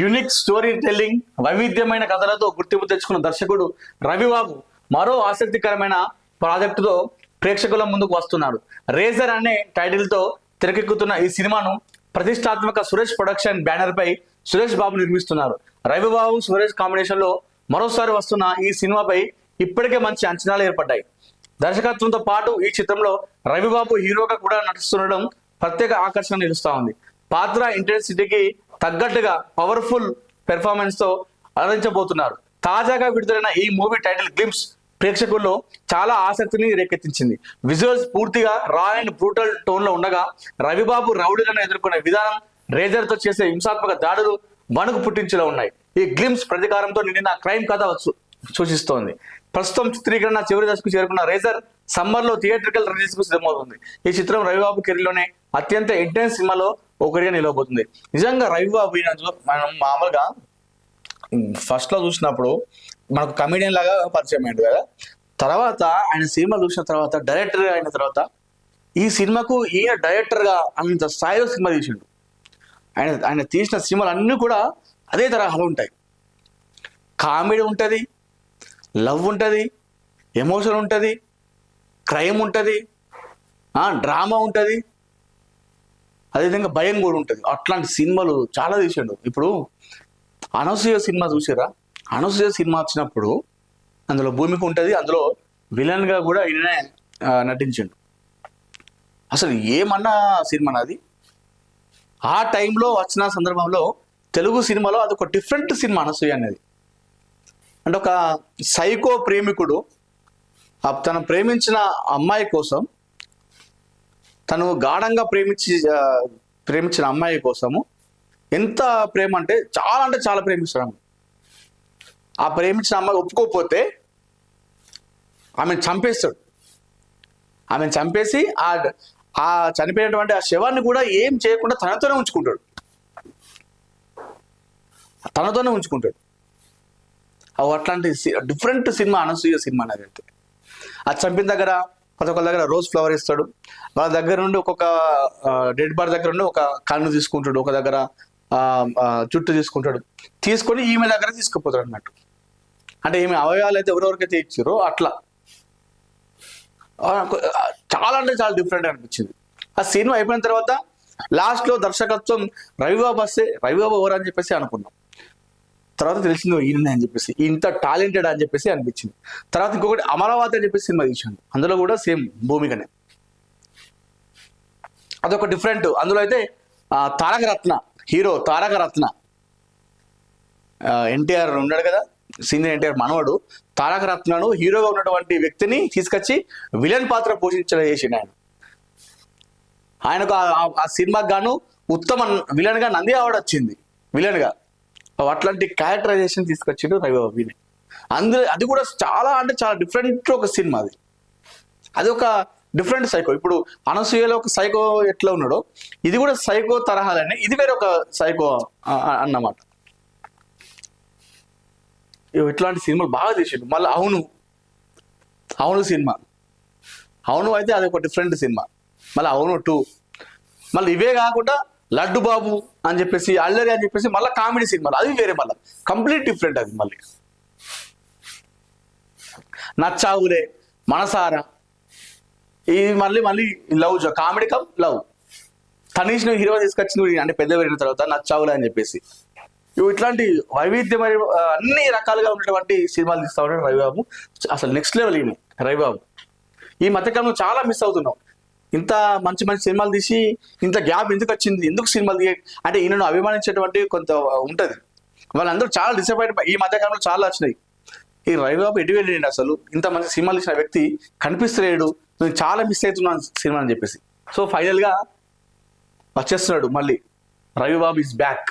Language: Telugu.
యూనిక్ స్టోరీ టెల్లింగ్, వైవిధ్యమైన కథలతో గుర్తింపు తెచ్చుకున్న దర్శకుడు రవిబాబు మరో ఆసక్తికరమైన ప్రాజెక్టుతో ప్రేక్షకుల ముందుకు వస్తున్నారు. రేజర్ అనే టైటిల్ తో తెరకెక్కుతున్న ఈ సినిమాను ప్రతిష్టాత్మక సురేష్ ప్రొడక్షన్ బ్యానర్ పై సురేష్ బాబు నిర్మిస్తున్నారు. రవిబాబు సురేష్ కాంబినేషన్ లో మరోసారి వస్తున్న ఈ సినిమాపై ఇప్పటికే మంచి అంచనాలు ఏర్పడ్డాయి. దర్శకత్వంతో పాటు ఈ చిత్రంలో రవిబాబు హీరోగా కూడా నటిస్తుండడం ప్రత్యేక ఆకర్షణ నిలుస్తా ఉంది. పాత్ర ఇంటెన్సిటీకి తగ్గట్టుగా పవర్ఫుల్ పెర్ఫార్మెన్స్ తో అలరించబోతున్నారు. తాజాగా విడుదలైన ఈ మూవీ టైటిల్ గ్లింప్స్ ప్రేక్షకుల్లో చాలా ఆసక్తిని రేకెత్తించింది. విజువల్స్ పూర్తిగా రా అండ్ బ్రూటల్ టోన్ లో ఉండగా, రవిబాబు రౌడీలను ఎదుర్కొనే విధానం, రేజర్ తో చేసే హింసాత్మక దాడులు వణుకు పుట్టించేలా ఉన్నాయి. ఈ గ్లింప్స్ ప్రతీకారంతో నిండిన క్రైమ్ కథ సూచిస్తోంది. ప్రస్తుతం చిత్రీకరణ చివరి దశకు చేరుకున్న రేజర్ సమ్మర్ లో థియేట్రికల్ రిలీజ్ కు సిద్ధమవుతుంది. ఈ చిత్రం రవిబాబు కెరీర్లోనే అత్యంత ఇంటెన్స్ సినిమాలో ఒకటిగా నిలవబోతుంది. నిజంగా రవిబాబు మనం మామూలుగా ఫస్ట్ లో చూసినప్పుడు మనకు కమెడియన్ లాగా పరిచయం అయ్యాడు కదా. తర్వాత ఆయన సినిమా చూసిన తర్వాత డైరెక్టర్ అయిన తర్వాత ఈ సినిమాకు ఈయన డైరెక్టర్ గా అంత స్థాయిలో సినిమా తీసిండు. ఆయన తీసిన సినిమాలు అన్నీ కూడా అదే తరహాలో ఉంటాయి. కామెడీ ఉంటుంది, లవ్ ఉంటుంది, ఎమోషన్ ఉంటుంది, క్రైమ్ ఉంటుంది, డ్రామా ఉంటుంది, అదేవిధంగా భయం కూడా ఉంటుంది. అట్లాంటి సినిమాలు చాలా తీసాడు. ఇప్పుడు అనసూయ సినిమా చూసారా? అనసూయ సినిమా వచ్చినప్పుడు అందులో భూమిక ఉంటుంది, అందులో విలన్ గా కూడా ఈయననే నటించాడు. అసలు ఏమన్నా సినిమా అది. ఆ టైంలో వచ్చిన సందర్భంలో తెలుగు సినిమాలో అదొక డిఫరెంట్ సినిమా అనసూయ అనేది. అంటే ఒక సైకో ప్రేమికుడు తను ప్రేమించిన అమ్మాయి కోసం, తను గాఢంగా ప్రేమించిన అమ్మాయి కోసము ఎంత ప్రేమ అంటే చాలా ప్రేమిస్తాడు. ఆ ప్రేమించిన అమ్మాయి ఒప్పుకోకపోతే ఆమెను చంపేస్తాడు. ఆమెను చంపేసి ఆ చనిపోయినటువంటి ఆ శవాన్ని కూడా ఏం చేయకుండా తనతోనే ఉంచుకుంటాడు. అట్లాంటి డిఫరెంట్ సినిమా అనసూయ సినిమా అనేది. అయితే అది చంపిన దగ్గర ప్రతి ఒక్కరి దగ్గర రోజ్ ఫ్లవర్ ఇస్తాడు. వాళ్ళ దగ్గర నుండి ఒక్కొక్క డెడ్ బాడీ దగ్గర నుండి ఒక కన్ను తీసుకుంటాడు, ఒక దగ్గర జుట్టు తీసుకుంటాడు. తీసుకొని ఈమె దగ్గర తీసుకుపోతాడు అన్నట్టు. అంటే ఈమె అవయవాలు అయితే ఎవరెవరికైతే ఇచ్చారో అట్లా చాలా డిఫరెంట్ అనిపించింది. ఆ సినిమా అయిపోయిన తర్వాత లాస్ట్ లో దర్శకత్వం రవిబాబు వస్తే రవిబాబు ఎవరు అని చెప్పేసి అనుకున్నాం. తర్వాత తెలిసింది ఈయన అని చెప్పేసి, ఇంత టాలెంటెడ్ అని చెప్పేసి అనిపించింది. తర్వాత ఇంకొకటి అమరావతి అని చెప్పేసి సినిమా తీసాడు. అందులో కూడా సేమ్ భూమికనే, అదొక డిఫరెంట్. అందులో అయితే తారకరత్న హీరో, తారకరత్న ఎన్టీఆర్ ఉన్నాడు కదా, సీనియర్ ఎన్టీఆర్ మనవడు. తారకరత్నను హీరోగా ఉన్నటువంటి వ్యక్తిని తీసుకొచ్చి విలన్ పాత్ర పోషించడం చేసిండు ఆయన. ఆయనకు ఆ సినిమాకి గాను ఉత్తమ విలన్ గా నంది అవార్డు వచ్చింది. విలన్ గా అట్లాంటి క్యారెక్టరైజేషన్ తీసుకొచ్చిండు రవిబాబుని. అందులో అది కూడా చాలా డిఫరెంట్ ఒక సినిమా. అది ఒక డిఫరెంట్ సైకో. ఇప్పుడు అనసూయలో ఒక సైకో ఎట్లా ఉన్నాడో ఇది కూడా సైకో తరహాలనే, ఇది వేరే ఒక సైకో అన్నమాట. ఇట్లాంటి సినిమాలు బాగా తీసిండు. మళ్ళీ అవును సినిమా, అవును అయితే అది ఒక డిఫరెంట్ సినిమా. మళ్ళీ అవును 2, మళ్ళీ ఇవే కాకుండా లడ్డు బాబు అని చెప్పేసి, అల్లరి అని చెప్పేసి మళ్ళీ కామెడీ సినిమాలు, అది వేరే మళ్ళీ కంప్లీట్ డిఫరెంట్. అది మళ్ళీ నచ్చావులే, మనసారా, ఇది మళ్ళీ love, comedy cum love. Tanish ను హీరో తీసుకొచ్చింది అంటే పెద్ద పెరిగిన తర్వాత నచ్చావులే అని చెప్పేసి. ఇట్లాంటి వైవిధ్యమైన అన్ని రకాలుగా ఉన్నటువంటి సినిమాలు తీస్తా ఉంటాడు రవిబాబు. అసలు నెక్స్ట్ లెవెల్ ఈయన రవిబాబు. ఈ మధ్యకాలంలో చాలా మిస్ అవుతున్నాం. ఇంత మంచి సినిమాలు తీసి ఇంత గ్యాప్ ఎందుకు వచ్చింది, ఎందుకు సినిమాలు అంటే ఈయనను అభిమానించేటువంటి కొంత ఉంటుంది. వాళ్ళందరూ చాలా డిసప్పాయింట్. ఈ మధ్యకాలంలో చాలా వచ్చినాయి. ఈ రవిబాబు ఎటు వెళ్ళండి, అసలు ఇంత మంచి సినిమాలు ఇచ్చిన వ్యక్తి కనిపిస్తలేడు, నేను చాలా మిస్ అవుతున్నాను సినిమా అని చెప్పేసి. సో ఫైనల్ గా వచ్చేస్తున్నాడు మళ్ళీ. Ravibabu is back.